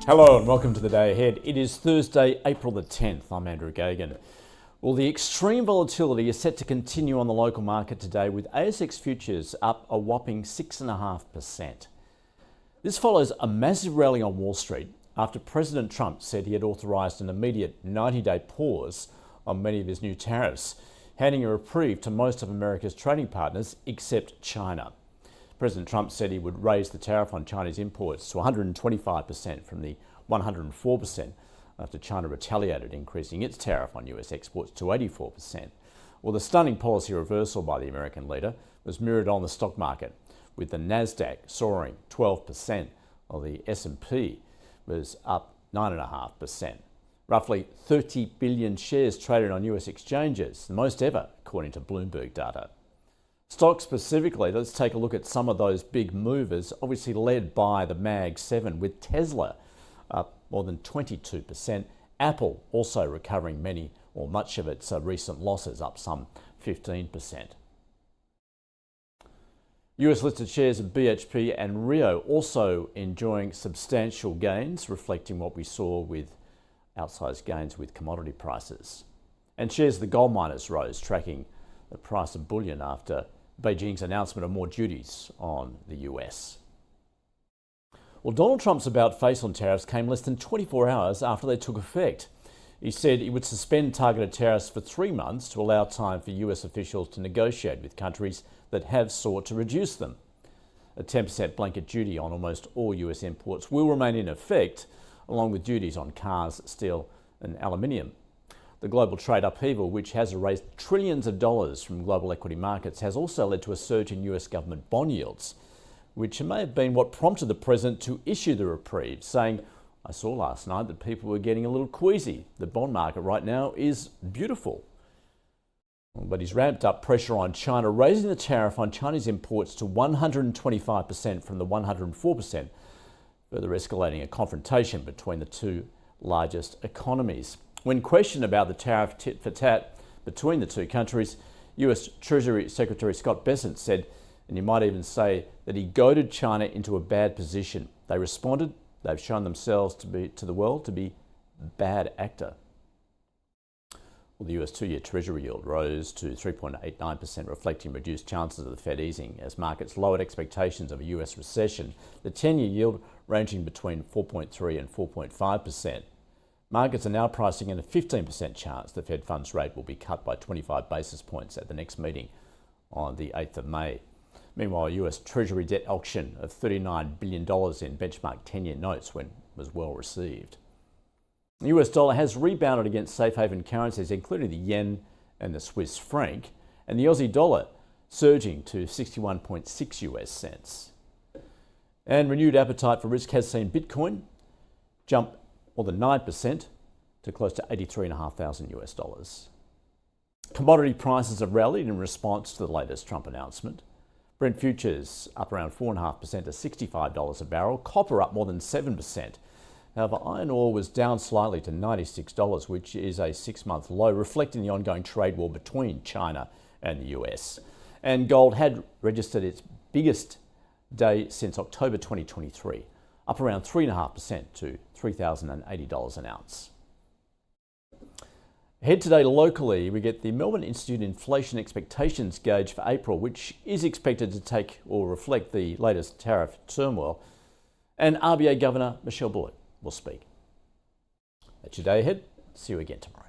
Hello and welcome to the day ahead. It is Thursday, April the 10th. I'm Andrew Gagan. Well, the extreme volatility is set to continue on the local market today, with ASX futures up a whopping 6.5%. This follows a massive rally on Wall Street after President Trump said he had authorised an immediate 90-day pause on many of his new tariffs, handing a reprieve to most of America's trading partners except China. President Trump said he would raise the tariff on Chinese imports to 125% from the 104% after China retaliated, increasing its tariff on US exports to 84%. Well, the stunning policy reversal by the American leader was mirrored on the stock market, with the NASDAQ soaring 12%, while the S&P was up 9.5%. Roughly 30 billion shares traded on US exchanges, the most ever, according to Bloomberg data. Stocks specifically, let's take a look at some of those big movers, obviously led by the Mag 7, with Tesla up more than 22%. Apple also recovering many or much of its recent losses, up some 15%. US listed shares of BHP and Rio also enjoying substantial gains, reflecting what we saw with outsized gains with commodity prices. And shares of the gold miners rose, tracking the price of bullion after Beijing's announcement of more duties on the US. Well, Donald Trump's about-face on tariffs came less than 24 hours after they took effect. He said he would suspend targeted tariffs for 3 months to allow time for US officials to negotiate with countries that have sought to reduce them. A 10% blanket duty on almost all US imports will remain in effect, along with duties on cars, steel and aluminium. The global trade upheaval, which has erased trillions of dollars from global equity markets, has also led to a surge in US government bond yields, which may have been what prompted the president to issue the reprieve, saying, "I saw last night that people were getting a little queasy. The bond market right now is beautiful." But he's ramped up pressure on China, raising the tariff on Chinese imports to 125% from the 104%, further escalating a confrontation between the two largest economies. When questioned about the tariff tit for tat between the two countries, US Treasury Secretary Scott Bessent said, and you might even say, that he goaded China into a bad position. They responded. They've shown themselves to the world to be a bad actor. Well, the US 2-year Treasury yield rose to 3.89%, reflecting reduced chances of the Fed easing as markets lowered expectations of a US recession. The 10-year yield ranging between 4.3 and 4.5%. Markets are now pricing in a 15% chance the Fed funds rate will be cut by 25 basis points at the next meeting on the 8th of May. Meanwhile, a US Treasury debt auction of $39 billion in benchmark 10-year notes was well received. The US dollar has rebounded against safe haven currencies, including the yen and the Swiss franc, and the Aussie dollar surging to 61.6 US cents. And renewed appetite for risk has seen Bitcoin jump more than 9% to close to $83,500 US dollars. Commodity prices have rallied in response to the latest Trump announcement. Brent futures up around 4.5% to $65 a barrel. Copper up more than 7%. However, iron ore was down slightly to $96, which is a 6-month low, reflecting the ongoing trade war between China and the US. And gold had registered its biggest day since October 2023, up around 3.5% to $3,080 an ounce. Ahead today locally, we get the Melbourne Institute Inflation Expectations Gauge for April, which is expected to take or reflect the latest tariff turmoil. And RBA Governor Michelle Bullock will speak. That's your day ahead. See you again tomorrow.